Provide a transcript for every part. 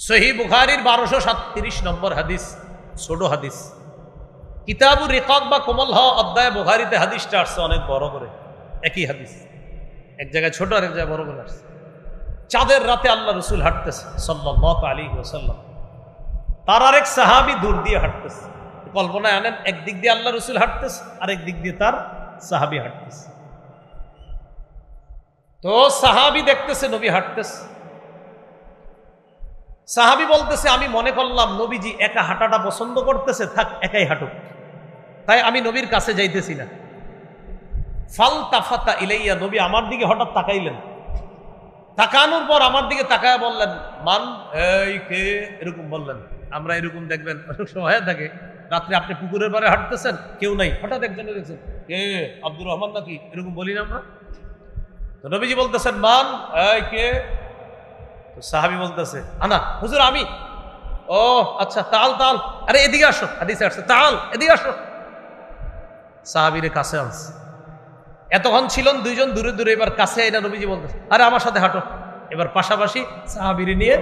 সহিহ বুখারীর 1237 নম্বর হাদিস, ছোট হাদিস। কিতাবুর রিকাক বা কোমল হওয়া অধ্যায় বুখারীতে হাদিসটা আসছে অনেক বড় করে, একই হাদিস, এক জায়গায় ছোট আর এক জায়গায় বড় করে আসছে। চাঁদের রাতে আল্লাহ রসুল হাঁটতেছে সাল্লাল্লাহু আলাইহি ওয়াসাল্লাম, তার আরেক সাহাবী দূর দিয়ে হাঁটতেছে। কল্পনায় আনেন, একদিক দিয়ে আল্লাহ রসুল হাঁটতেছে আর একদিক দিয়ে তার সাহাবী হাঁটতেছে। তো সাহাবী দেখতেছে নবী হাঁটতেছে, সাহাবী বলতেছে আমি মনে করলাম নবীজি একা হাঁটাটা পছন্দ করতেছে, থাক একাই হাঁটুক, তাই আমি নবীর কাছে যাইতেছি না। ফালতাফাতা ইলাইয়া, নবী আমার দিকে হঠাৎ তাকাইলেন, তাকানোর পর আমার দিকে তাকায় বললেন মান, এই কে, এরকম বললেন। আমরা এরকম দেখবেন অনেক সময় থাকে, রাত্রে আপনি পুকুরের পাড়ে হাঁটতেছেন, কেউ নাই, হঠাৎ একজনে দেখছেন কে, আব্দুর রহমান নাকি, এরকম বলি না আমরা। তো নবীজি বলতেছেন মান, এই কে। তো সাহাবী বলতেছে আনা হুজুর আমি। ও আচ্ছা, তাল তাল, আরে এদিকে আসো, হাদিসে আসছে তাল, এদিকে আসো। সাহাবীরে কাছে আনছে, এতক্ষণ ছিলেন দুইজন দূরে দূরে, এবার কাছে আইনা নবীজি বলতেছে আরে আমার সাথে হাঁটো। এবার পাশাপাশি সাহাবীরে নিয়ে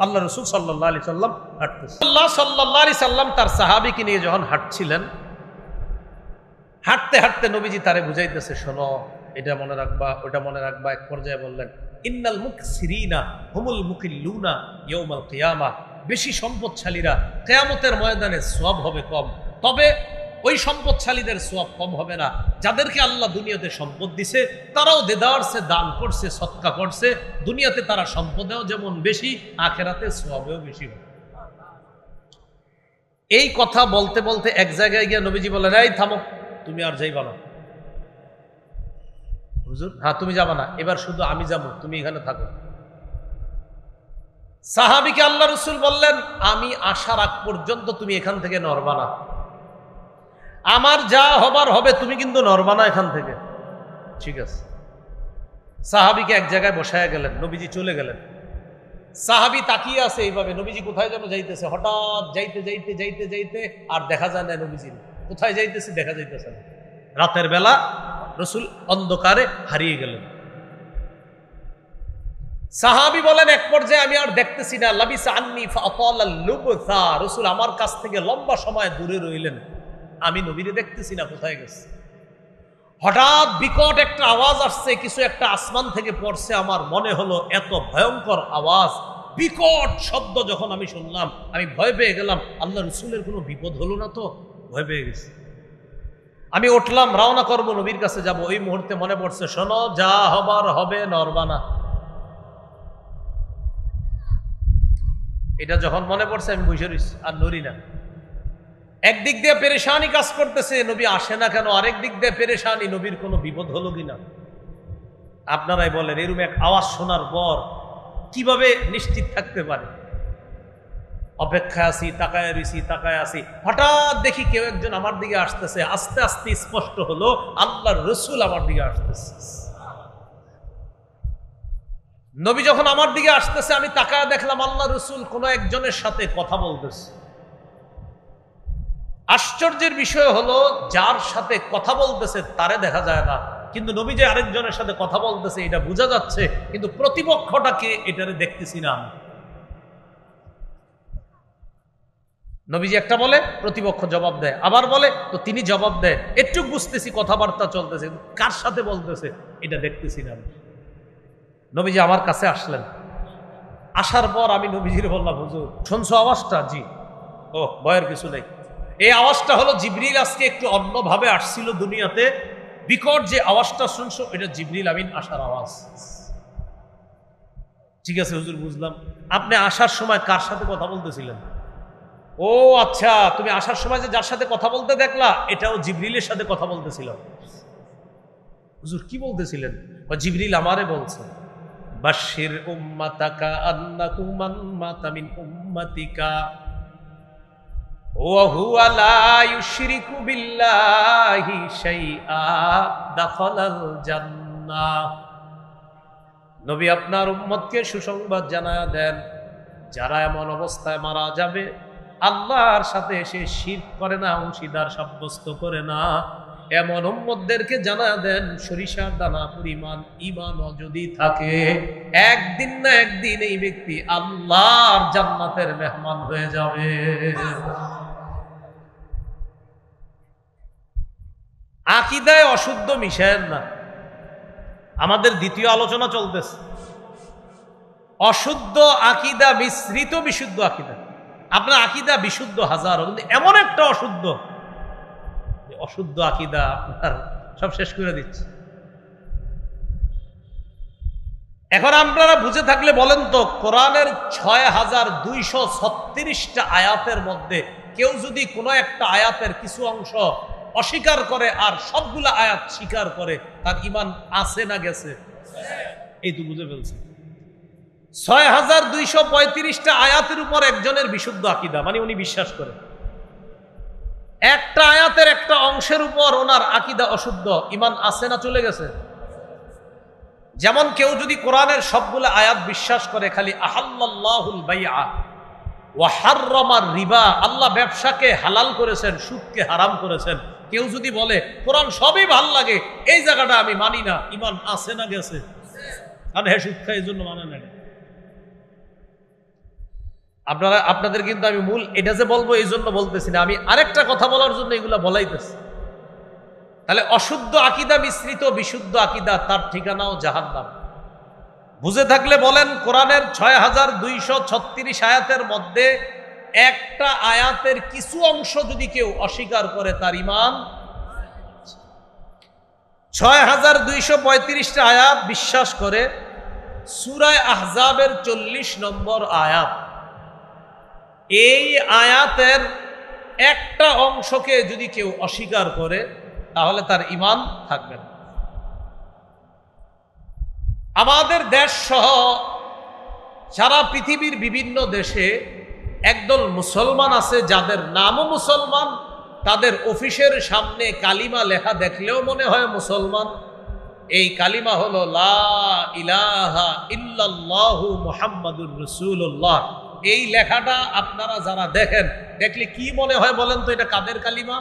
আল্লাহ রসুল সাল্লাল্লাহু আলাইহি সাল্লাম হাঁটতেছে। আল্লাহ সাল্লাল্লাহু আলাইহি সাল্লাম তার সাহাবীকে নিয়ে যখন হাঁটছিলেন, হাঁটতে হাঁটতে নবীজি তারে বুঝাইতেছে শোনো, এটা মনে রাখবা, ওটা মনে রাখবা। এক পর্যায়ে বললেন ইন্নাল মুকসিরিনা হুমুল মুকিল্লুনা ইয়াউমাল কিয়ামাহ, বেশি সম্পদশালীরা কিয়ামতের ময়দানে সওয়াব হবে কম, তবে ওই সম্পদশালীদের সওয়াব কম হবে না যাদেরকে আল্লাহ দুনিয়াতে সম্পদ দিছে, তারাও দেদারসে দান করছে, সদকা করছে। দুনিয়াতে তারা সম্পদেও যেমন বেশি, আখেরাতে সওয়াবেও বেশি হবে। এই কথা বলতে বলতে এক জায়গায় গিয়ে নবীজি বলেন এই থামো, তুমি আর যাইবা না। হুজুর হ্যাঁ তুমি যাবা না, এবার শুধু আমি যাবো, তুমি এখানে থাকো। সাহাবীকে আল্লাহ রসুল বললেন আমি আসার আগ পর্যন্ত তুমি এখান থেকে নড়বা না, আমার যা হবার হবে, তুমি কিন্তু নড়বা না এখান থেকে, ঠিক আছে। সাহাবীকে এক জায়গায় বসায় গেলেন, নবীজি চলে গেলেন। সাহাবী তাকিয়ে আছে এইভাবে, নবীজি কোথায় যেন যাইতেছে, হঠাৎ যাইতে যাইতে যাইতে যাইতে আর দেখা যায় না নবীজি কোথায় যাইতেছে, দেখা যাইতেছে না। রাতের বেলা রসুল অন্ধকারে হারিয়ে গেলেন। সাহাবী বলেন এক পর্যায়ে আমি আর দেখতেছি না, লাবিসা আন্নি ফাতালাল লুবসা, রসুল আমার কাছ থেকে লম্বা সময় দূরে রইলেন, আমি নবীরে দেখতেছি না কোথায় গেছে। হঠাৎ বিকট একটা আওয়াজ আসছে, কিছু একটা আসমান থেকে পড়ছে। আমার মনে হলো এত ভয়ঙ্কর আওয়াজ, বিকট শব্দ যখন আমি শুনলাম, আমি ভয় পেয়ে গেলাম। আল্লাহ রসুলের কোনো বিপদ হলো না তো? ভয় পেয়ে গেছি। আমি উঠলাম, রওনা করব, নবীর কাছে যাব। ওই মুহূর্তে মনে পড়ছে শোনো, যা হবার হবে, নড়বা না। এটা যখন মনে পড়ছে আমি বসে রইছি, আর নড়ি না। একদিক দিয়ে পেরেশানি কাজ করতেছে, নবী আসে না কেন, আরেক দিক দিয়ে পেরেশানি, নবীর কোনো বিপদ হলো কিনা। আপনারাই বলেন এরকম এক আওয়াজ শোনার পর কিভাবে নিশ্চিত থাকতে পারে? অপেক্ষায় আছি, তাকায় রইছি, তাকায় আছি, হঠাৎ দেখি কেউ একজন আমার দিকে আসতেছে। আস্তে আস্তে স্পষ্ট হলো আল্লাহর রসুল আমার দিকে আসতেছে। নবী যখন আমার দিকে আসতেছে, আমি তাকায় দেখলাম আল্লাহ রসুল কোন একজনের সাথে কথা বলতেছে। আশ্চর্যের বিষয় হলো যার সাথে কথা বলতেছে তারে দেখা যায় না, কিন্তু নবী যে আরেকজনের সাথে কথা বলতেছে এটা বোঝা যাচ্ছে, কিন্তু প্রতিপক্ষটাকে এটারে দেখতেছি না আমি। নবীজি একটা বলে, প্রতিপক্ষ জবাব দেয়, আবার বলে তো তিনি জবাব দেয়, একটু বুঝতেছি কথাবার্তা চলতেছে, কার সাথে বলতেছে এটা দেখতেছি না আমি। নবীজি আমার কাছে আসলেন, আসার পর আমি নবীজির বললাম হুজুর শুনছো আওয়াজটা? জি। ও ভয়ের কিছু নেই। এই আওয়াজটা হলো জিবরিল আজকে একটু অন্যভাবে আসছিল দুনিয়াতে, বিকট যে আওয়াজটা শুনছো এটা জিবরিল আমিন আসার আওয়াজ। ঠিক আছে হুজুর বুঝলাম। আপনি আসার সময় কার সাথে কথা বলতেছিলেন? ও আচ্ছা, তুমি আসার সময় যে যার সাথে কথা বলতে দেখলা এটাও জিবরিলের সাথে কথা বলতেছিল। হুজুর কি বলতেছিলেন? জিবরিল আমারে বলছে বাশির উম্মাতাকা আন্নাহু মান মাতা মিন উম্মাতিকা ওয়া হুয়া লা ইউশরিকু বিল্লাহি শাইআ দাখালাল জান্নাহ। নবী আপনার উম্মতকে সুসংবাদ জানায়া দেন, যারা এমন অবস্থায় মারা যাবে আল্লাহর সাথে সে শিরক করে না, অংশীদার সাব্যস্ত করে না, এমন উম্মতদেরকে জানা দেন সরিষার দানা পরিমাণ ঈমানও যদি থাকে, একদিন না একদিন এই ব্যক্তি আল্লাহর জান্নাতের মেহমান হয়ে যাবে। আকীদায় অশুদ্ধ মিশায়েন না। আমাদের দ্বিতীয় আলোচনা চলতেছে অশুদ্ধ আকীদা মিশ্রিত বিশুদ্ধ আকীদা। আপনার আকীদা বিশুদ্ধ হাজারো, কিন্তু এমন একটা অশুদ্ধ অশুদ্ধ আকীদা আপনার সব শেষ করে দিচ্ছে। এখন আপনারা বুঝে থাকলে বলেন তো, কোরআনের ৬,২৩৬টা আয়াতের মধ্যে কেউ যদি কোনো একটা আয়াতের কিছু অংশ অস্বীকার করে আর সবগুলা আয়াত স্বীকার করে, তার ঈমান আছে না গেছে? এই তো বুঝে ফেলছে। ৬,২৩৫টা আয়াতের উপর একজনের বিশুদ্ধ আকীদা, মানে উনি বিশ্বাস করেন। একটা আয়াতের একটা অংশের উপর ওনার আকীদা অশুদ্ধ, ঈমান আছে না চলে গেছে? যেমন কেউ যদি কোরআনের সবগুলো আয়াত বিশ্বাস করে, খালি আহাল্লাল্লাহুল বাইআ ওয়া হাররামার রিবা, আল্লাহ ব্যবসাকে হালাল করেছেন, সুদকে হারাম করেছেন, কেউ যদি বলে কোরআন সবই ভাল লাগে, এই জায়গাটা আমি মানি না, ঈমান আছে না গেছে? কারণ হ্যাঁ সুদ খায় এই জন্য মানে না। আপনাদের কিন্তু আমি মূল এটা যে বলবো এই জন্য বলতেছি না, আমি আরেকটা কথা বলার জন্য এগুলা বলাইতেছি। তাহলে অশুদ্ধ আকীদা মিশ্রিত বিশুদ্ধ আকীদা, তার ঠিকানাও জাহান্নাম। বুঝে থাকলে বলেন, কোরআনের ৬,২৩৬ আয়াতের মধ্যে একটা আয়াতের কিছু অংশ যদি কেউ অস্বীকার করে, তার ঈমান। ৬,২৩৫টা আয়াত বিশ্বাস করে, সূরা আহজাবের ৪০ নম্বর আয়াত, এই আয়াতের একটা অংশকে যদি কেউ অস্বীকার করে, তাহলে তার ঈমান থাকবে না। আমাদের দেশ সহ সারা পৃথিবীর বিভিন্ন দেশে একদল মুসলমান আছে, যাদের নামও মুসলমান, তাদের অফিসের সামনে কালিমা লেখা দেখলেও মনে হয় মুসলমান। এই কালিমা হলো লা ইলাহা ইল্লাল্লাহু মুহাম্মাদুর রাসূলুল্লাহ। এই লেখাটা আপনারা যারা দেখেন, দেখলে কি মনে হয় বলেন তো, এটা কাদের কালিমা?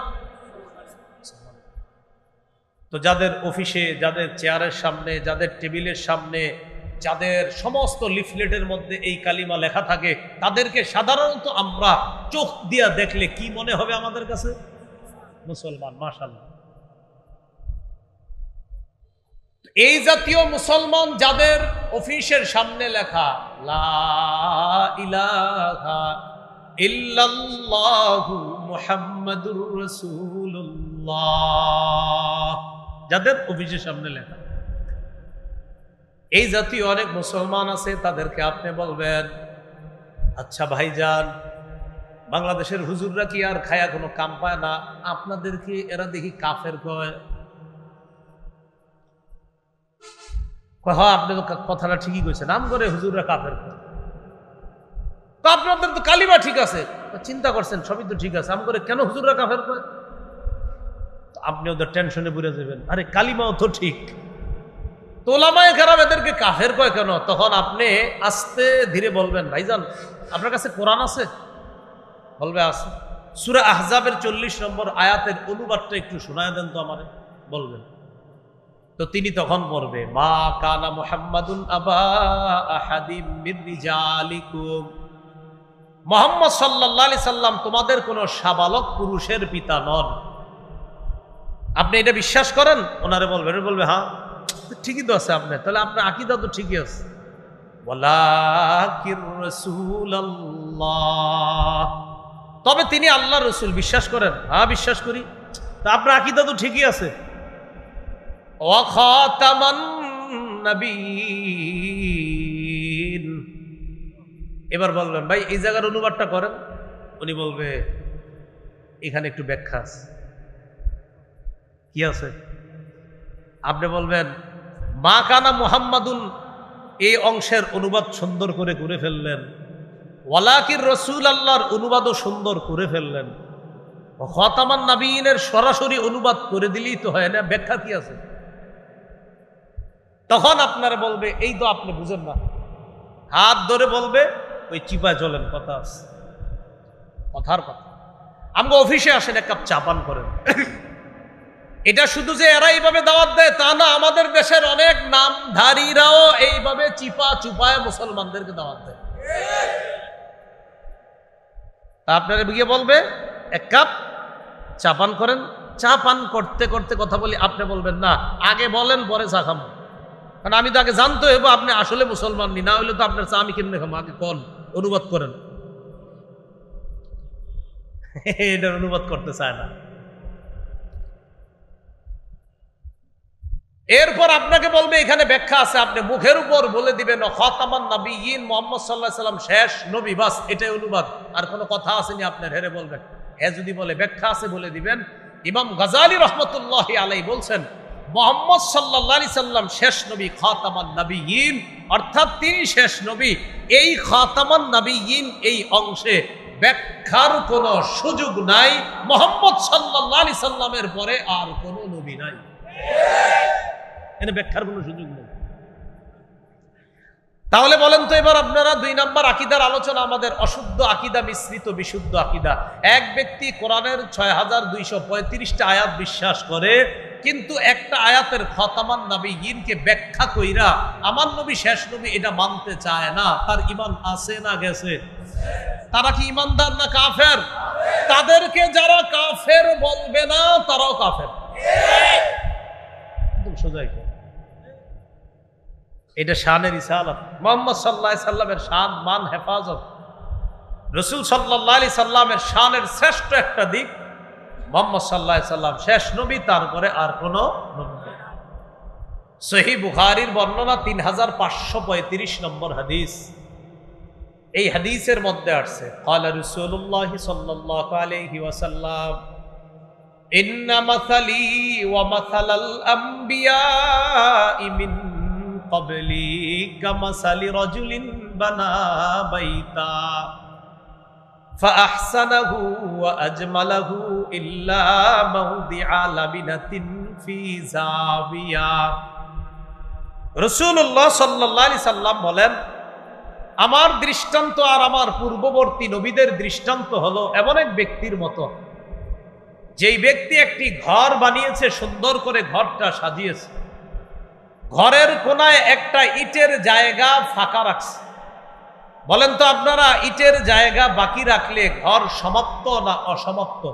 তো যাদের অফিসে, যাদের চেয়ারের সামনে, যাদের টেবিলের সামনে, যাদের সমস্ত লিফলেটের মধ্যে এই কালিমা লেখা থাকে, তাদেরকে সাধারণত আমরা চোখ দিয়া দেখলে কি মনে হবে আমাদের কাছে? মুসলমান। মাশাআল্লাহ। এই জাতীয় মুসলমান যাদের অফিসের সামনে লেখা লা ইলাহা ইল্লাল্লাহু মুহাম্মাদুর রাসূলুল্লাহ, যাদের অফিসের সামনে লেখা, এই জাতীয় অনেক মুসলমান আছে। তাদেরকে আপনি বলবেন, আচ্ছা ভাইজান, বাংলাদেশের হুজুররা কি আর খায়া কোনো কাম পায় না? আপনাদেরকে এরা দেখি কাফের কয়। হ্যাঁ, আপনি তো কথাটা ঠিকই কইছেন, নাম করে হুজুররা কাফের কয়। তো আপনাদের তো কালিমা ঠিক আছে, চিন্তা করছেন সবই তো ঠিক আছে, আম করে কেন হুজুররা কাফের কয়? আপনি ওদের টেনশনে পড়ে যাবেন, আরে কালিমাও তো ঠিক, তো ওলামায়ে কেরাম এদেরকে কাফের কয় কেন? তখন আপনি আস্তে ধীরে বলবেন, ভাইজান আপনার কাছে কোরআন আছে? বলবে আছে। সূরা আহজাবের ৪০ নম্বর আয়াতের অনুবাদটা একটু শোনায় দেন তো আমারে, বলবেন। তো তিনি তখন পড়বে, মা কানা মুহাম্মাদুন আবা আহাদিম মির রিজালিকুম, মুহাম্মদ সাল্লাল্লাহু আলাইহি সাল্লাম তোমাদের কোনো সাবালক পুরুষের পিতা নন। আপনি এটা বিশ্বাস করেন? ওনারে বলবেন, বলবে হ্যাঁ ঠিকই তো আছে আপনি, তাহলে আপনার আকীদা তো ঠিকই আছে। ওয়ালাকির রাসূলুল্লাহ, তবে তিনি আল্লাহর রাসূল, বিশ্বাস করেন? হ্যাঁ বিশ্বাস করি। তা আপনার আকীদা তো ঠিকই আছে। ওয়া খাতামান নবিয়্যিন, এবার বলবেন ভাই এই জায়গার অনুবাদটা করেন। উনি বলবে এখানে একটু ব্যাখ্যা আছে। কি আছে? আপনি বলবেন মা কানা মুহাম্মাদুন, এই অংশের অনুবাদ সুন্দর করে করে ফেললেন, ওয়ালাকির রাসূল আল্লাহর অনুবাদও সুন্দর করে ফেললেন, খাতামান নবিয়্যিনের সরাসরি অনুবাদ করে দিলেই তো হয় না, ব্যাখ্যা কি আছে? তখন আপনারা বলবে এই তো আপনি বুঝেন না, হাত ধরে বলবে ওই চিপায় চলেন, কথা আছে, কথার কথা। আমাকে অফিসে আসেন, এক কাপ চা পান করেন, এটা শুধু যে এরা এইভাবে দাওয়াত দেয় তা না, আমাদের দেশের অনেক নামধারীরাও এইভাবে চিপা চুপায় মুসলমানদেরকে দাওয়াত দেয়। তা আপনারা গিয়ে বলবে এক কাপ চা পান করেন, চা পান করতে করতে কথা বলি, আপনি বলবেন না আগে বলেন পরে চা খাবো, কারণ আমি তো আগে জানতে হইব আপনি আসলে মুসলমান নি, না হইলে তো আপনার চা আমি কেমনে খাবো, আগে কন অনুবাদ করেন। এটার অনুবাদ করতে চায় না। এরপর আপনাকে বলবে এখানে ব্যাখ্যা আছে, আপনি মুখের উপর বলে দিবেন খাতামান নবিয়্যিন মুহাম্মদ সাল্লাল্লাহু আলাইহি সাল্লাম শেষ নবী, বাস এটাই অনুবাদ, আর কোনো কথা আসেনি আপনার। হেরে বলবেন, হ্যাঁ যদি বলে ব্যাখ্যা আছে বলে দিবেন। ইমাম গাজালি রাহমাতুল্লাহি আলাইহি বলছেন মুহাম্মদ সাল্লাল্লাহু আলাইহি সাল্লাম শেষ নবী, খাতামান নবিয়্যিন অর্থাৎ তিনি শেষ নবী। এই খাতামান নবিয়্যিন এই অংশে ব্যাখ্যার কোনো সুযোগ নাই, মুহাম্মদ সাল্লাল্লাহু আলাইহি সাল্লামের পরে আর কোনো নবী নাই, এখানে ব্যাখ্যার কোনো সুযোগ নেই। তাহলে বলেন তো এবার আপনারা 2 নম্বর আকীদার আলোচনা, আমাদের অশুদ্ধ আকীদা মিশ্রিত বিশুদ্ধ আকীদা। এক ব্যক্তি কোরআনের 6235টা আয়াত বিশ্বাস করে, কিন্তু একটা আয়াতের খাতামান নবিয়্যিনকে ব্যাখ্যা কইরা আমার নবী শেষ নবী এটা মানতে চায় না, তার ঈমান আছে না গেছে? তারা কি ঈমানদার না কাফের? তাদেরকে যারা কাফের বলবে না তারাও কাফের। একদম সোজা। এটা শানের রিসালাত, মুহাম্মদ সাল্লাল্লাহু আলাইহি সাল্লামের শান মান হেফাজত। রাসূল সাল্লাল্লাহু আলাইহি সাল্লামের শানের শ্রেষ্ঠ একটা দিক মুহাম্মদ সাল্লাল্লাহু আলাইহি সাল্লাম শেষ নবী, তারপরে আর কোনো নবী নেই। সহিহ বুখারীর বর্ণনা 3535 নম্বর হাদিস। এই হাদিসের মধ্যে আসছে ক্বালা রাসূলুল্লাহ সাল্লাল্লাহু আলাইহি ওয়াসাল্লাম ইন্না মাসালি ওয়া মাসালাল আমবিয়াই মিন ক্বাবলি কামাসালি রাজুলিন বানা বাইতা ফাআহসানাহু ওয়া আজমালাহু ইল্লা মাওদিআ লাবিনাতিন ফি যাবিয়া। রাসূলুল্লাহ সাল্লাল্লাহু আলাইহি সাল্লাম বলেন, আমার দৃষ্টান্ত আর আমার পূর্ববর্তী নবীদের দৃষ্টান্ত হলো এমন এক ব্যক্তির মতো, যেই ব্যক্তি একটি ঘর বানিয়েছে, সুন্দর করে ঘরটা সাজিয়েছে, ঘরের কোনায় একটা ইটের জায়গা ফাঁকা রাখছে। বলেন তো আপনারা ইটের জায়গা বাকি রাখলে ঘর সমাপ্ত না অসমাপ্ত?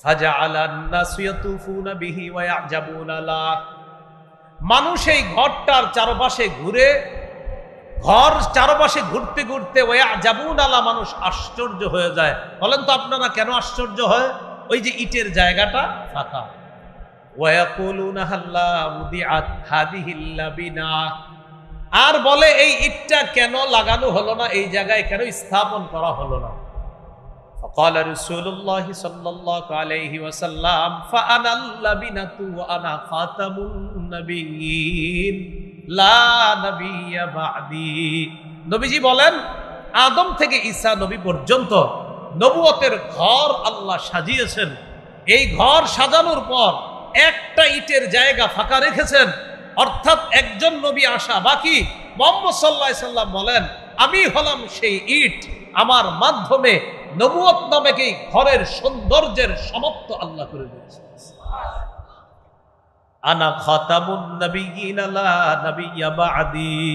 ফাজআলান নাসু ইয়াতুফুনা বিহি ওয়া ইয়াজাবুনা লা, মানুষ এই ঘরটার চারপাশে ঘুরে, ঘর চারপাশে ঘুরতে ঘুরতে ওয়া ইয়াজাবুনা লা, মানুষ আশ্চর্য হয়ে যায়। বলেন তো আপনারা কেন আশ্চর্য হয়? ওই যে ইটের জায়গাটা ফাঁকা। ওয়ায়াকুলুনা হাল্লা মুদিআত হাদিহিল লাবিনা, আর বলে এই ইটটা কেন লাগানো হলো না, এই জায়গায় কেন স্থাপন করা হলো না। فقال رسول الله صلى الله عليه وسلم فانا اللبنه وانا خاتم النبيين لا نبي بعدي। নবীজি বলেন আদম থেকে ঈসা নবী পর্যন্ত নবুয়তের ঘর আল্লাহ সাজিয়েছেন। এই ঘর সাজানোর পর একটা ইটের জায়গা ফাঁকা রেখেছেন, অর্থাৎ একজন নবী আসা বাকি। মুহাম্মদ সাল্লাল্লাহু আলাইহি সাল্লাম বলেন, আমি হলাম সেই ইট, আমার মাধ্যমে নবুয়ত নামে এই ঘরের সৌন্দর্যের সমাপ্ত আল্লাহ করে দিয়েছেন। আনা খাতামুন নবিয়্যিন লা নবিয়্যা বা'দি।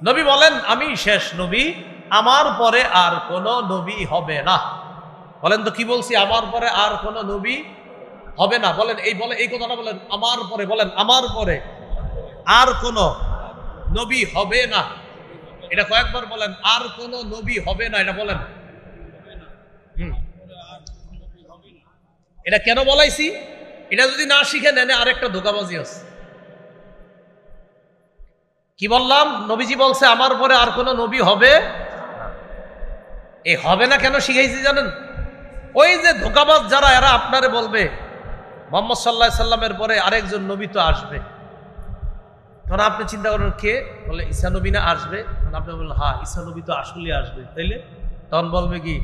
নবী বলেন আমি শেষ নবী, আমার পরে আর কোনো নবী হবে না। বলেন তো কি বলছি? আমার পরে আর কোনো নবী হবে না। বলেন এই কথাটা বলেন, আমার পরে, বলেন আমার পরে আর কোনো নবী হবে না। এটা কয়েকবার বলেন, আর কোনো নবী হবে না, এটা বলেন। এটা কেন বলাইছি? এটা যদি না শিখে নেন আরেকটা ধোঁকাবাজি আছে। কি বললাম? নবীজি বলছে আমার পরে আর কোনো নবী হবে, এই হবে না কেন শিখাইছি জানেন? ওই যে ধোঁকাবাজ যারা, এরা আপনারে বলবে মুহাম্মদ সাল্লাল্লাহু আলাইহি সাল্লামের পরে আরেকজন নবী তো আসবে। তখন আপনি চিন্তা করেন কে? বলে ঈসা নবী না আসবে? আপনি বললেন হ্যাঁ ঈসা নবী তো আসলে আসবে, তাইলে তখন বলবে কি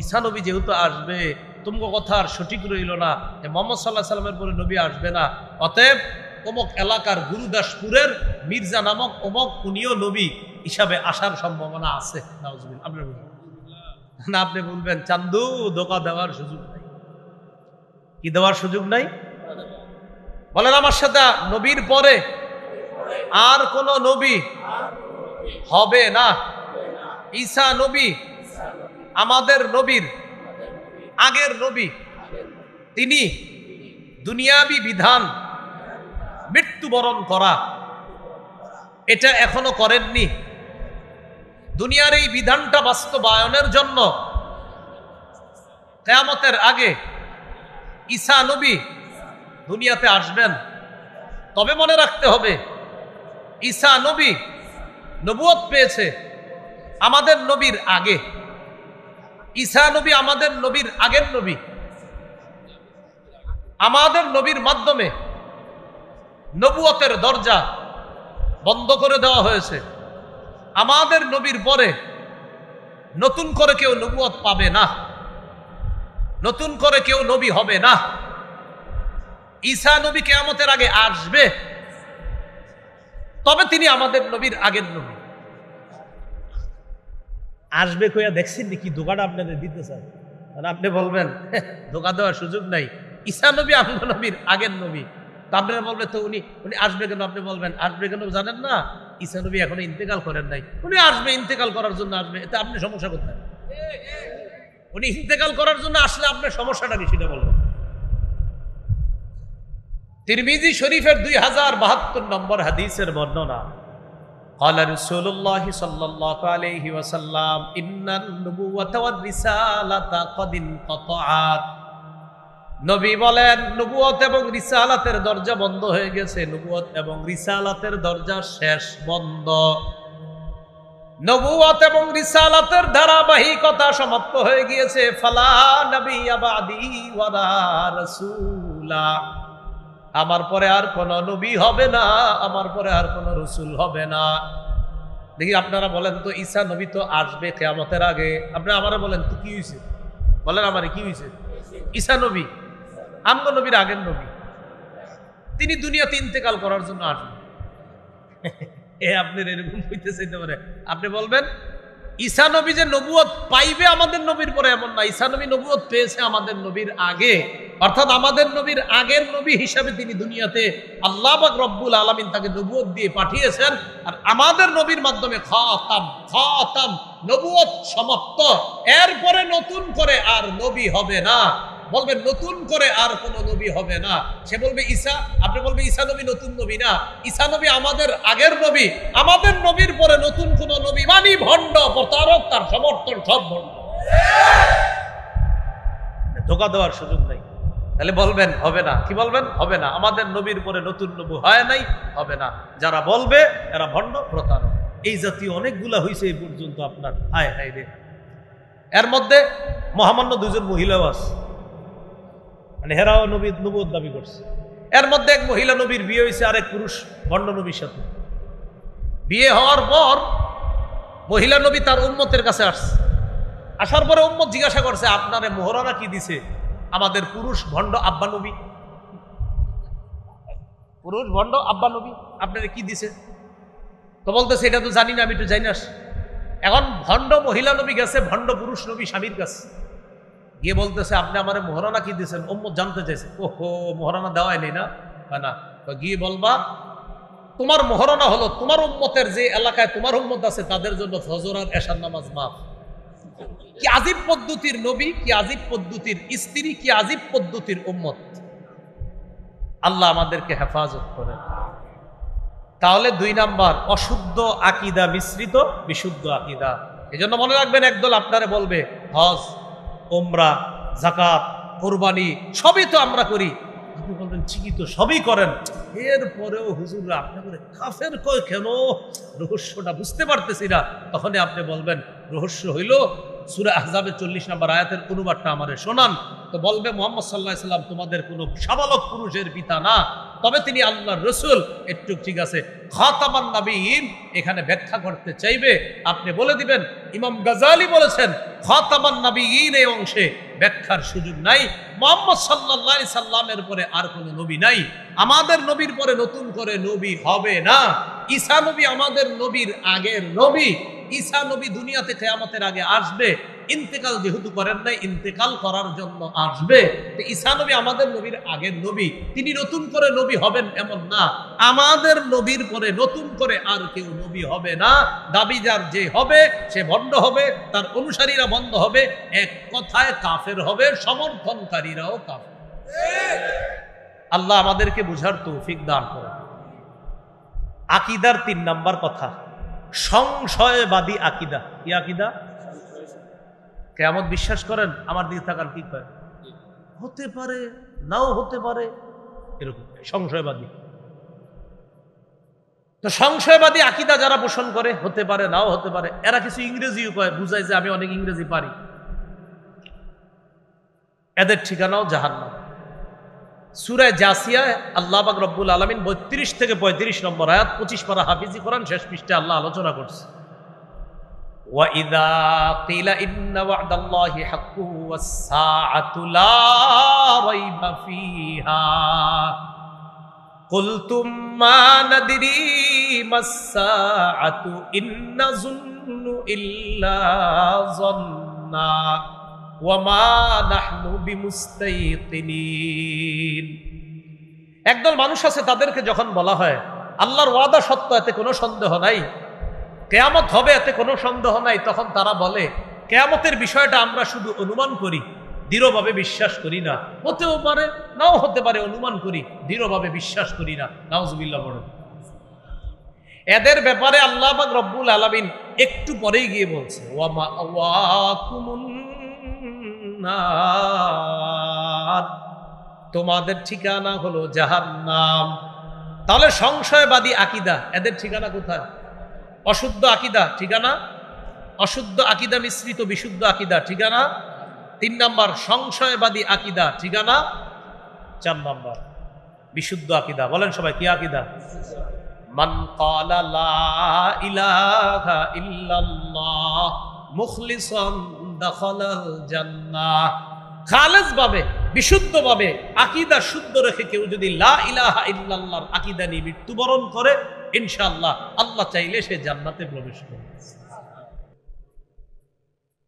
ঈসা নবী যেহেতু আসবে তোমার কথা আর সঠিক রইল না, মুহাম্মদ সাল্লাল্লাহু আলাইহি সাল্লামের পরে নবী আসবে না, অতএব অমুক এলাকার গুরুদাসপুরের মির্জা নামক অমুক উনিও নবী হিসাবে আসার সম্ভাবনা আছে। নাউজুবিল্লাহ। আপনি বলবেন চান্দু ধোঁকা দেওয়ার সুযোগ নাই। কি দেওয়ার সুযোগ নাই? বলেন আমার সাথে, নবীর পরে আর কোন নবী হবে না। ঈসা নবী আমাদের নবীর আগের নবী। তিনি দুনিয়াবি বিধান মৃত্যুবরণ করা এটা এখনো করেননি। দুনিয়ার এই বিধানটা বাস্তবায়নের জন্য কিয়ামতের আগে ঈসা নবী দুনিয়াতে আসবেন। তবে মনে রাখতে হবে, ঈসা নবী নবুয়ত পেয়েছে আমাদের নবীর আগে। ঈসা নবী আমাদের নবীর আগের নবী। আমাদের নবীর মাধ্যমে নবুয়তের দরজা বন্ধ করে দেওয়া হয়েছে। আমাদের নবীর পরে নতুন করে কেউ নবুয়ত পাবে না, নতুন করে কেউ নবী হবে না। ঈসা নবী কিয়ামতের আগে আসবে, তবে তিনি আমাদের নবীর আগের নবী। আসবে কইয়া দেখছেন নাকি ধোকাটা আপনাদের দিতে চান? মানে আপনি বলবেন ধোকা দেওয়ার সুযোগ নাই, ঈসা নবী আমাদের নবীর আগের নবী। তো আপনারা বলবেন তো উনি আসবে কেন? আপনি বলবেন আসবে কেন জানেন না? ঈসা নবী এখনো ইন্তেকাল করেন নাই। উনি আসবে, ইন্তেকাল করার জন্য আসবে, এতে আপনি সমস্যা কোথায়? উনি ইন্তেকাল করার জন্য আসলে আপনার সমস্যাটা কি সেটা বলবেন। তিরমিজি শরীফের 2072 নম্বর হাদিসের বর্ণনা, قال رسول الله صلى الله عليه وسلم ان النبوة والرسالة قد انقطعت। নবী বলেন নবুয়ত এবং রিসালাতের দরজা বন্ধ হয়ে গেছে। নবুয়ত এবং রিসালাতের দরজা শেষ, বন্ধ। নবুয়ত এবং রিসালাতের ধারাবাহিকতা সমাপ্ত হয়ে গিয়েছে। ফালা নবিয়্যা বাদি ওয়ালা রাসূলা, আমার পরে আর কোন নবী হবে না, আমার পরে আর কোন রাসূল হবে না। দেখি আপনারা বলেন তো, ঈসা নবী তো আসবে কিয়ামতের আগে। আপনারা আমারে বলেন তো কি হয়েছে? বলেন আমারে কি হয়েছে? ঈসা নবী আমগো নবীর আগের নবী, তিনি দুনিয়াতে ইন্তেকাল করার জন্য আসবেন। আপনার এরকম হইতেছে পারে। আপনি বলবেন ঈসা নবী যে নবুয়ত পাইবে আমাদের নবীর পরে, এমন না। ঈসা নবী নবুয়ত পেয়েছে আমাদের নবীর আগে, অর্থাৎ আমাদের নবীর আগের নবী হিসাবে তিনি দুনিয়াতে আল্লাহ পাক রব্বুল আলামিন তাকে নবুয়ত দিয়ে পাঠিয়েছেন। আর আমাদের নবীর মাধ্যমে খাতাম নবুয়ত সমাপ্ত। এরপরে নতুন করে আর নবী হবে না। বলবেন নতুন করে আর কোন নবী হবে না। সে বলবে ঈসা, আপনি বলবে ঈসা নবী নতুন নবী না, ঈসা নবী আমাদের আগের নবী। আমাদের নবীর পরে নতুন কোন নবী মানি ভণ্ড, প্রতারক, তার সমর্থন সব ভণ্ড। ধোঁকা দেওয়ার সুযোগ নাই। তাহলে বলবেন হবে না। কি বলবেন? হবে না। আমাদের নবীর পরে নতুন নবী হয় নাই, হবে না। যারা বলবে এরা ভণ্ড, প্রতারক। এই জাতীয় অনেকগুলা হয়েছে এই পর্যন্ত আপনার। হায় হায় রে। এর মধ্যে মহামান্য দুজন মহিলাও আছে, মানে হেরাও নবুয়ত দাবি করছে। এর মধ্যে এক মহিলা নবীর বিয়ে হয়েছে আরেক পুরুষ ভণ্ড নবীর সাথে। বিয়ে হওয়ার পর মহিলা নবী তার উম্মতের কাছে আসছে। আসার পরে উম্মত জিজ্ঞাসা করছে, আপনারে মোহরানা কি দিছে আমাদের পুরুষ ভণ্ড আব্বা নবী? পুরুষ ভণ্ড আব্বা নবী আপনারে কি দিছে? তো বলতেছে এটা তো জানি না, আমি একটু জানি না। এখন ভণ্ড মহিলা নবী গেছে ভণ্ড পুরুষ নবী স্বামীর কাছে, গিয়ে বলতেছে আপনি আমার মোহরানা কি দিয়েছেন? উম্মত জানতে চাইছে। ওহো, মোহরানা দেওয়াই নেই না? না। তো গিয়ে বলবা তোমার মোহরানা হলো তোমার উম্মতের যে এলাকায় তোমার উম্মত আছে তাদের জন্য ফজর আর এশার নামাজ মাফ। কি আজীব পদ্ধতির নবী, কি আজীব পদ্ধতির স্ত্রী, কি আজীব পদ্ধতির উম্মত। আল্লাহ আমাদেরকে হেফাজত করে। তাহলে 2 নাম্বার, অশুদ্ধ আকীদা মিশ্রিত বিশুদ্ধ আকীদা। এজন্য মনে রাখবেন, একদল আপনারে বলবে হজ, উমরা, যাকাত, কুরবানি সবই তো আমরা করি। আপনি বলবেন ঠিকই তো, সবই করেন, এরপরেও হুজুররা আপনাদের কাফের কয় কেন? রহস্যটা বুঝতে পারতেছি না। তখনই আপনি বলবেন রহস্য হইল সূরা আহজাবের 40 নম্বর আয়াতের অনুবাদটা আমারে শোনান। তো বলবে মুহাম্মদ সাল্লাল্লাহু আলাইহি ওয়াসাল্লাম তোমাদের কোনো সাবালক পুরুষের পিতা না, তবে তিনি আল্লাহর রাসূল। একটু ঠিক আছে, খাতামান নবীন এখানে ব্যাখ্যা করতে চাইবে, আপনি বলে দিবেন ইমাম গাজালি বলেছেন খাতামান নবীন এই অংশে ব্যাখ্যার সুযোগ নাই। মুহাম্মদ সাল্লাল্লাহু আলাইহি সাল্লামের পরে আর কোনো নবী নাই। আমাদের নবীর পরে নতুন করে নবী হবে না। ঈসা নবী আমাদের নবীর আগের নবী। ঈসা নবী দুনিয়াতে কিয়ামতের আগে আসবে। ইন্তেকাল যেহেতু করেন নাই, ইন্তেকাল করার জন্য আসবে। তো ঈসা নবী আমাদের নবীর আগের নবী, তিনি নতুন করে নবী হবেন এমন না। আমাদের নবীর পরে নতুন করে আর কেউ নবী হবে না। দাবিদার যে হবে সে ভণ্ড হবে, তার অনুসারীরা ভণ্ড হবে, এক কথায় কাফের হবে, সমর্থনকারীরাও কাফের। আল্লাহ আমাদেরকে বুঝার তৌফিক দান করেন। আকীদার ৩ নাম্বার কথা, সংশয়বাদী আকীদা। কি আকীদা? কিয়ামত বিশ্বাস করেন? আমার দিকে তাকান, কি কয়? হতে পারে, নাও হতে পারে, এরকম সংশয়বাদী। তো সংশয়বাদী আকীদা যারা পোষণ করে, হতে পারে, নাও হতে পারে, এরা কিছু ইংরেজিও কয়, বুঝায় যে আমি অনেক ইংরেজি পারি। এদের ঠিকানাও জাহান্নাম। সূরা জাসিয়ায় আল্লাহ পাক রব্বুল আলামিন ৩২ থেকে ৩৫ নম্বর আয়াত, ২৫ পারা হাফিজি কোরআন, শেষ পৃষ্ঠায় আল্লাহ আলোচনা করছে। وَإِذَا قِيلَ إِنَّ وَعْدَ اللَّهِ حَقٌّ وَالسَّاعَةُ لَا رَيْبَ فِيهَا قُلْتُمْ مَا نَدْرِي مَا السَّاعَةُ إِن نَّظُنُّ إِلَّا ظَنًّا وَمَا نَحْنُ بِمُسْتَيْقِنِينَ। একদল মানুষ আছে, তাদেরকে যখন বলা হয় আল্লাহর ওয়াদা সত্য, এতে কোনো সন্দেহ নাই, কিয়ামত হবে, এতে কোনো সন্দেহ নাই, তখন তারা বলে কিয়ামতের বিষয়টা আমরা শুধু অনুমান করি, দৃঢ়ভাবে বিশ্বাস করি না। হতেও পারে, নাও হতে পারে, অনুমান করি, দৃঢ়ভাবে বিশ্বাস করি না। নাউজুবিল্লাহ বলেন। এদের ব্যাপারে আল্লাহ পাক রব্বুল আলামিন একটু পরেই গিয়ে বলছে, ওয়া মাওয়াকুমুন নার, তোমাদের ঠিকানা হলো জাহান্নাম। তাহলে সংশয়বাদী আকীদা, এদের ঠিকানা কোথায়? অশুদ্ধ আকীদা, ঠিকানা অশুদ্ধ আকীদা মিশ্রিত বিশুদ্ধ আকীদা, ঠিকানা ৩ নাম্বার। সংশয়বাদী আকীদা, ঠিকানা ৪ নাম্বার। বিশুদ্ধ আকীদা, বলেন সবাই, কি আকীদা? মান ক্বালা লা ইলাহা ইল্লাল্লাহ মুখলিসান দাখালাল জান্নাহ। খালেস ভাবে, বিশুদ্ধ ভাবে আকীদা শুদ্ধ রেখে কেউ যদি লা ইলাহা ইল্লাল্লাহর আকীদা নিয়ে মৃত্যুবরণ করে, ইনশাআল্লাহ আল্লাহ চাইলে সে জান্নাতে প্রবেশ করবে।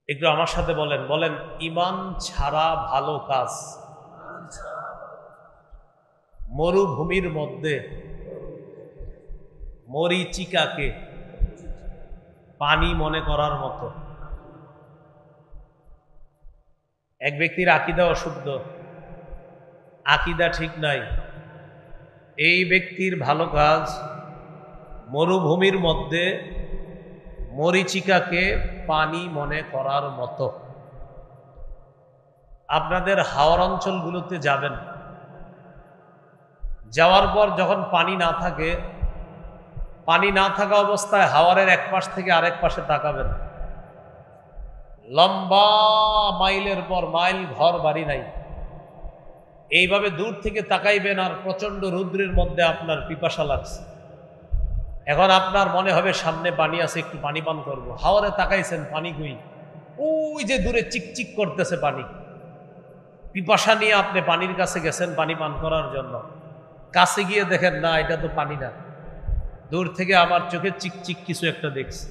একটু আমার সাথে বলেন, বলেন ঈমান ছাড়া ভালো কাজ। মরুভূমির মধ্যে মরীচিকাকে পানি মনে করার মতো। এক ব্যক্তির আকীদা অশুদ্ধ, আকীদা ঠিক নাই, এই ব্যক্তির ভালো কাজ মরুভূমির মধ্যে মরীচিকাকে পানি মনে করার মতো। আপনাদের হাওর অঞ্চলগুলোতে যাবেন, যাওয়ার পর যখন পানি না থাকে, পানি না থাকা অবস্থায় হাওরের এক পাশ থেকে আরেক পাশে তাকাবেন, লম্বা মাইলের পর মাইল, ঘর বাড়ি নাই, এইভাবে দূর থেকে তাকাইবেন আর প্রচন্ড রৌদ্রের মধ্যে আপনার পিপাসা লাগছে। এখন আপনার মনে হবে সামনে পানি আছে, একটু পানি পান করব। হাওরে তাকাইছেন, পানি কই? ওই যে দূরে চিকচিক করতেছে পানি। পিপাসা নিয়ে আপনি পানির কাছে গেছেন পানি পান করার জন্য, কাছে গিয়ে দেখেন না, এটা তো পানি না, দূর থেকে আমার চোখে চিকচিক কিছু একটা দেখছে।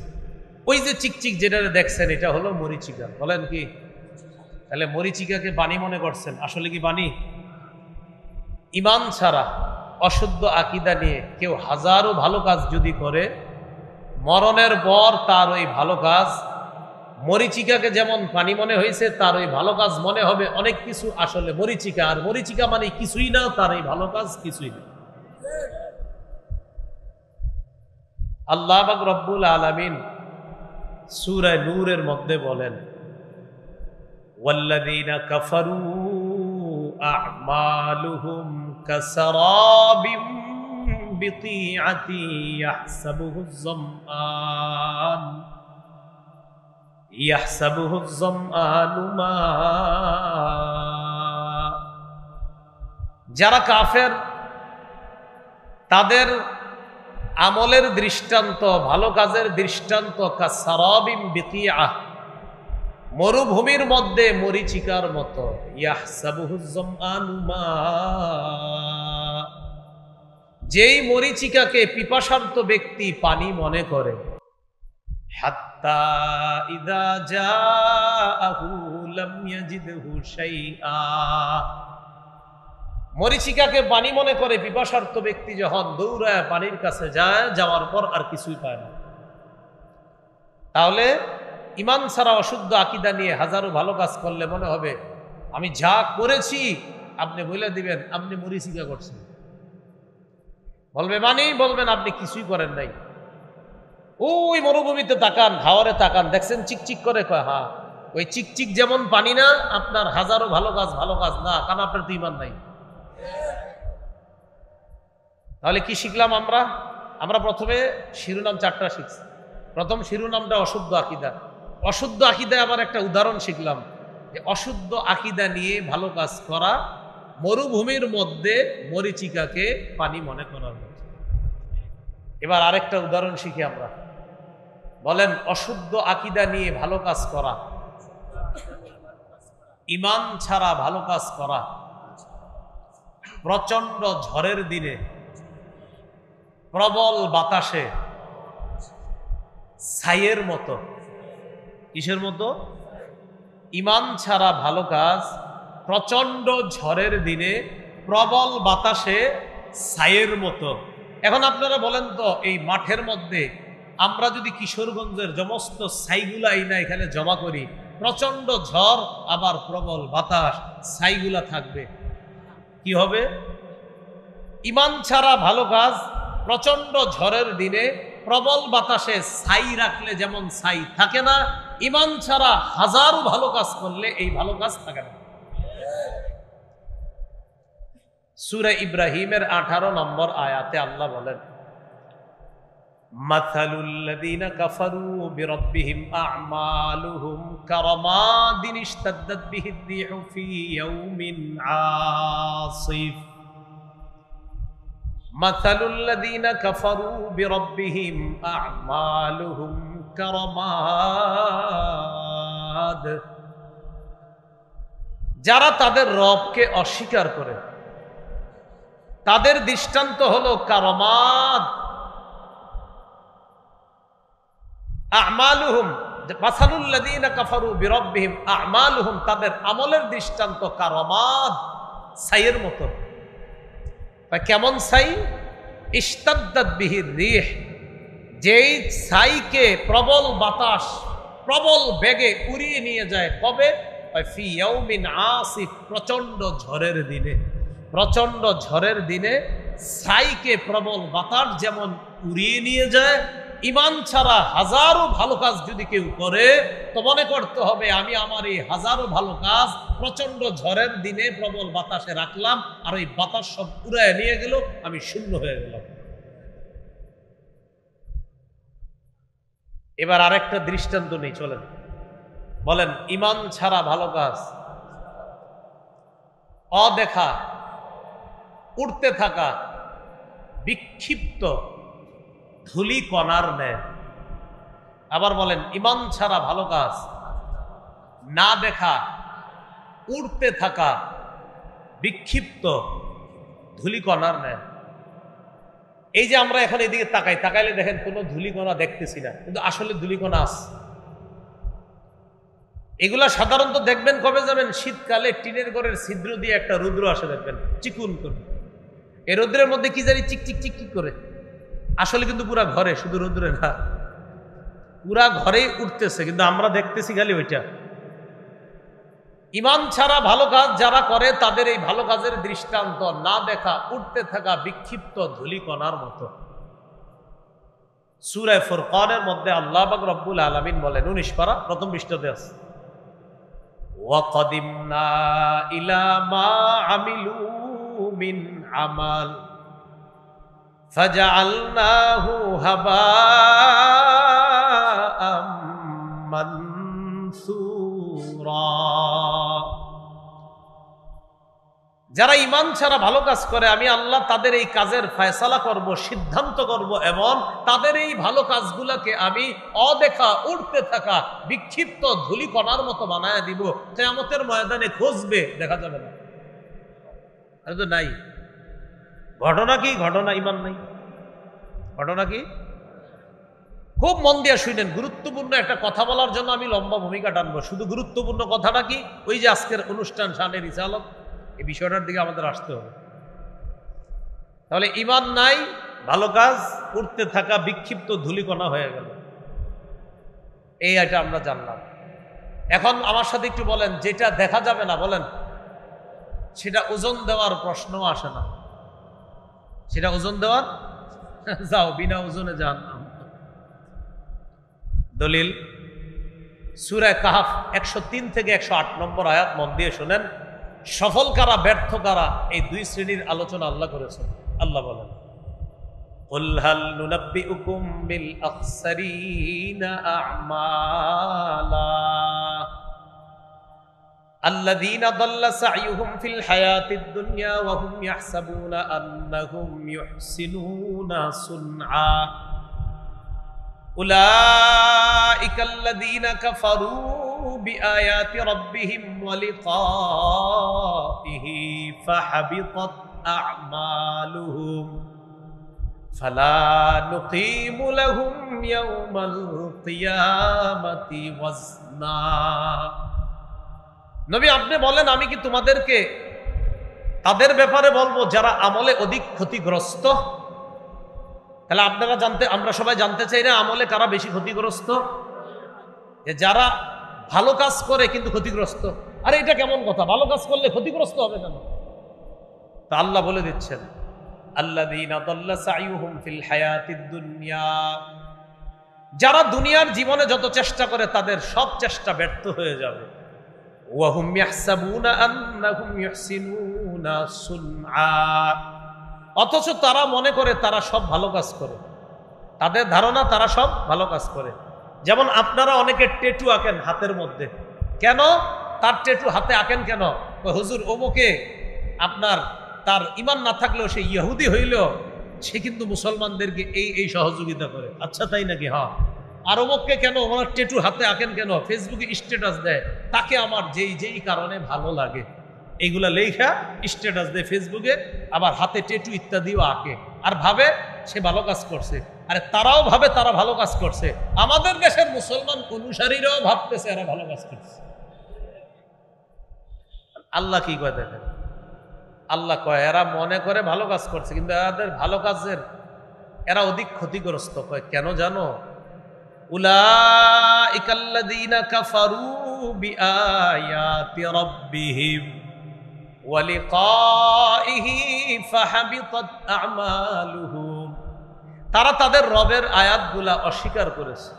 ওই যে চিকচিক যেটা দেখছেন, এটা হলো মরীচিকা। বলেন কি? তাহলে মরীচিকাকে পানি মনে করছেন, আসলে কি পানি? ঈমান ছাড়া অশুদ্ধ আকীদা নিয়ে কেউ হাজারো ভালো কাজ যদি করে, মরণের পর তার ওই ভালো কাজ মরীচিকাকে যেমন পানি মনে হয়েছে, তার ওই ভালো কাজ মনে হবে অনেক কিছু আসলে মরীচিকা, আর মরীচিকা মানে কিছুই না, তার এই ভালো কাজ কিছুই না। আল্লাহ পাক রব্বুল আলামিন সূরা নূরের মধ্যে বলেন, ওয়াল্লাযীনা কাফারু আ'মালুহুম কাসারাবিম বিতিআতি ইয়াহসাবুহুজ যামআনু মা। যারা কাফের, তাদের আমলের দৃষ্টান্ত, ভালো কাজের দৃষ্টান্ত কাসারাবিম বিতিআহ, মরুভূমির মধ্যে মরীচিকার মতো। ইয়াহসাবুহুজ যামআনু মা, যেই মরীচিকাকে পিপাসার্ত ব্যক্তি পানি মনে করে, হাত্তা হাত্তা ইযা জাআহু লাম ইয়াজিদহু শাইআ। মরীচিকাকে পানি মনে করে পিপাসার্ত ব্যক্তি যখন দৌড়ায় পানির কাছে যায়, যাওয়ার পর আর কিছুই পায় না। তাহলে ঈমান ছাড়া অশুদ্ধ আকীদা নিয়ে হাজারো ভালো কাজ করলে মনে হবে আমি যা করেছি, আপনি বলে দিবেন আপনি মরীচিকা করছেন, বলবে বলবেন আপনি কিছুই করেন নাই। ওই মরুভূমিতে তাকান, হাওয়ারে তাকান, দেখছেন চিকচিক করে, কয় হ্যাঁ, ওই চিকচিক যেমন পানি না, আপনার হাজারো ভালো কাজ না, কারণ আপনার তো ঈমান নাই। তাহলে কি শিখলাম আমরা প্রথমে শিরোনাম 4টা শিখছি। প্রথম শিরোনামটা অশুদ্ধ আকীদা। অশুদ্ধ আকীদায় আবার একটা উদাহরণ শিখলাম যে অশুদ্ধ আকীদা নিয়ে ভালো কাজ করা মরুভূমির মধ্যে মরীচিকাকে পানি মনে করার মতো। এবার আরেকটা উদাহরণ শিখি আমরা। বলেন, অশুদ্ধ আকীদা নিয়ে ভালো কাজ করা, ঈমান ছাড়া ভালো কাজ করা, প্রচন্ড ঝড়ের দিনে, প্রবল বাতাসে, ছাইয়ের মতো। কিসের মতো? ঈমান ছাড়া ভালো কাজ প্রচন্ড ঝড়ের দিনে, প্রবল বাতাসে, ছাইয়ের মতো। এখন আপনারা বলেন তো, এই মাঠের মধ্যে আমরা যদি কিশোরগঞ্জের সমস্ত ছাইগুলা না এখানে জমা করি, প্রচন্ড ঝড় আবার প্রবল বাতাস, ছাইগুলা থাকবে, কি হবে? ঈমান ছাড়া ভালো কাজ প্রচন্ড ঝড়ের দিনে প্রবল বাতাসে ছাই রাখলে যেমন ছাই থাকে না, ঈমান ছাড়া হাজারো ভালো কাজ করলে এই ভালো কাজ থাকে না। সূরা ইব্রাহিমের 18 নম্বর আয়াতে আল্লাহ বলেন, মাসালুল্লাযীনা কাফারু বিরাব্বিহিম আ'মালুহুম কারামাদিন ইশতাদ্দাত বিহির রিহু ফি ইয়াউমিন আসিফ। মাসালুল্লাযীনা কাফারু বিরাব্বিহিম আ'মালুহুম কারামাদ। যারা তাদের রবকে অস্বীকার করে তাদের দৃষ্টান্ত হলো কারামাদ। আ'মালুহুম, মাসালুল্লাযীনা কাফারু বিরাব্বিহিম আ'মালুহুম, তাদের আমলের দৃষ্টান্ত কারামাদ, ছাইয়ের মতো। কেমন ছাই? ইশতাদ্দাত বিহির রিহ, যেই ছাইকে প্রবল বাতাস প্রবল বেগে উড়িয়ে নিয়ে যায়। কবে? ফি ইয়াউমিন আসিফ, প্রচন্ড ঝড়ের দিনে। প্রচন্ড ঝড়ের দিনে ছাইকে প্রবল বাতাস যেমন উড়িয়ে নিয়ে যায়, ঈমান ছাড়া হাজারো ভালো কাজ যদি কেউ করে তো মনে করতে হবে আমি আমার এই হাজারো ভালো কাজ প্রচন্ড ঝড়ের দিনে প্রবল বাতাসে রাখলাম, আর ওই বাতাস সব উড়ায় নিয়ে গেল, আমি শূন্য হয়ে গেলাম। এবার আরেকটা দৃষ্টান্ত নেই, চলেন। বলেন, ঈমান ছাড়া ভালো কাজ অদেখা, উড়তে থাকা, বিক্ষিপ্ত ধুলি কণার ন্যায়। আবার বলেন, ঈমান ছাড়া ভালো কাজ না দেখা, উড়তে থাকা, বিক্ষিপ্ত ধূলিকণার ন্যায়। এই যে আমরা এখন এদিকে তাকাইলে দেখেন কোনো ধূলিকণা দেখতেছি না, কিন্তু আসলে ধূলিকণা আছে। এগুলা সাধারণত দেখবেন কবে যাবেন? শীতকালে টিনের ঘরের ছিদ্র দিয়ে একটা রৌদ্র আসে, দেখবেন চিকুন করে। এই রৌদ্রের মধ্যে কি জানি চিকচিক চিকচিক করে, আসলে কিন্তু পুরা ঘরে, শুধু রৌদ্রে না, পুরা ঘরেই উঠতেছে, কিন্তু আমরা দেখতেছি খালি ওইটা। ঈমান ছাড়া ভালো কাজ যারা করে তাদের এই ভালো কাজের দৃষ্টান্ত না দেখা, উঠতে থাকা বিক্ষিপ্ত ধূলিকণার মতো। সূরা ফুরকানের মধ্যে আল্লাহ পাক রব্বুল আলামিন বলেন, 19 পারা প্রথম পৃষ্ঠাতে আছে, ওয়াকাদিমনা ইলা মা আমিলু মিন আমাল ফাজআলনাহু হাবাআম মানসুরা। যারা ঈমান ছাড়া ভালো কাজ করে আমি আল্লাহ তাদের এই কাজের ফয়সালা করব, সিদ্ধান্ত করব, এবং তাদের এই ভালো কাজগুলোকে আমি অদেখা, উড়তে থাকা বিক্ষিপ্ত ধূলিকণার মতো বানায় দিব। কিয়ামতের ময়দানে খুঁজবে, দেখা যাবে না। আরে তো নাই। ঘটনা কি? ঘটনা ঈমান নাই। ঘটনা কি? খুব মন দিয়ে শুনেন, গুরুত্বপূর্ণ একটা কথা বলার জন্য আমি লম্বা ভূমিকা টানবো। শুধু গুরুত্বপূর্ণ কথাটা কি, ওই যে আজকের অনুষ্ঠান শানে রিসালত, এই বিষয়টার দিকে আমাদের আসতে হবে। তাহলে ঈমান নাই, ভালো কাজ করতে থাকা বিক্ষিপ্ত ধূলিকণা হয়ে গেল, এই এটা আমরা জানলাম। এখন আমার সাথে একটু বলেন, যেটা দেখা যাবে না বলেন, সেটা ওজন দেওয়ার প্রশ্ন আসে না। সেটা ওজন দেওয়ার যাও, বিনা ওজনে জাহান্নাম। দলিল সূরা কাহফ 103 থেকে 108 নম্বর আয়াত, মন দিয়ে শুনেন। সফল কারা ব্যর্থ কারা, এই দুই শ্রেণীর আলোচনা আল্লাহ করেছেন। আল্লাহ বলেন, قُلْ هَلْ نُنَبِّئُكُمْ بِالْأَخْسَرِينَ أَعْمَالًا الَّذِينَ ضَلَّ سَعْيُهُمْ فِي الْحَيَاةِ الدُّنْيَا وَهُمْ يَحْسَبُونَ أَنَّهُمْ يُحْسِنُونَ صُنْعًا أُولَئِكَ الَّذِينَ كَفَرُوا بِآيَاتِ رَبِّهِمْ وَلِقَائِهِ فَحَبِطَتْ أَعْمَالُهُمْ فَلَا نُقِيمُ لَهُمْ يَوْمَ الْقِيَامَةِ وَزْنًا। নবী আপনি বলেন, আমি কি তোমাদেরকে তাদের ব্যাপারে বলবো যারা আমলে অধিক ক্ষতিগ্রস্ত? তাহলে আপনারা জানতে, আমরা সবাই জানতে চাই না আমলে কারা বেশি ক্ষতিগ্রস্ত? যারা ভালো কাজ করে কিন্তু ক্ষতিগ্রস্ত। আরে এটা কেমন কথা, ভালো কাজ করলে ক্ষতিগ্রস্ত হবে কেন? তা আল্লাহ বলে দিচ্ছেন, আল্লাযীনা দাল্লা সাইয়ুহুম ফিল হায়াতিদ দুনিয়া, যারা দুনিয়ার জীবনে যত চেষ্টা করে তাদের সব চেষ্টা ব্যর্থ হয়ে যাবে। ওয়া হুম ইয়াহসাবুনা আন্নাহুম ইউহসিনুনা সুনআ, অথচ তারা মনে করে তারা সব ভালো কাজ করে। তাদের ধারণা তারা সব ভালো কাজ করে। যেমন আপনারা অনেকে ট্যাটু আঁকেন হাতের মধ্যে, কেন তার ট্যাটু হাতে আঁকেন কেন? হুজুর অমুকে আপনার তার ঈমান না থাকলেও সে ইহুদি হইলেও সে কিন্তু মুসলমানদেরকে এই সহযোগিতা করে। আচ্ছা তাই নাকি? হ্যাঁ। আর অমুককে কেন ওনার ট্যাটু হাতে আঁকেন কেন? ফেসবুকে স্ট্যাটাস দেয়, তাকে আমার যেই কারণে ভালো লাগে এইগুলা লেখা স্ট্যাটাস দেয় ফেসবুকে, আবার হাতে ট্যাটু ইত্যাদিও আঁকে আর ভাবে সে ভালো কাজ করছে। আরে তারাও ভাবে তারা ভালো কাজ করছে, আমাদের দেশের মুসলমান অনুসারীরাও ভাবতেছে এরা ভালো কাজ করছে। আল্লাহ কি কয় দেখেন, আল্লাহ কয় এরা মনে করে ভালো কাজ করছে, কিন্তু এদের ভালো কাজের এরা অধিক ক্ষতিগ্রস্ত। কয় কেন জানো? উলাইকাল্লাযীনা কাফারু বিআয়াতি রাব্বিহিম ওয়া লিকাইহি ফাহাবিতাত আ'মালুহুম, তারা তাদের রবের আয়াতগুলা অস্বীকার করেছে,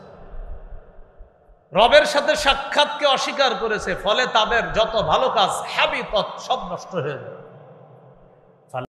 রবের সাথে সাক্ষাৎকে অস্বীকার করেছে, ফলে তাদের যত ভালো কাজ হাবিতাত, সব নষ্ট হয়ে যায়।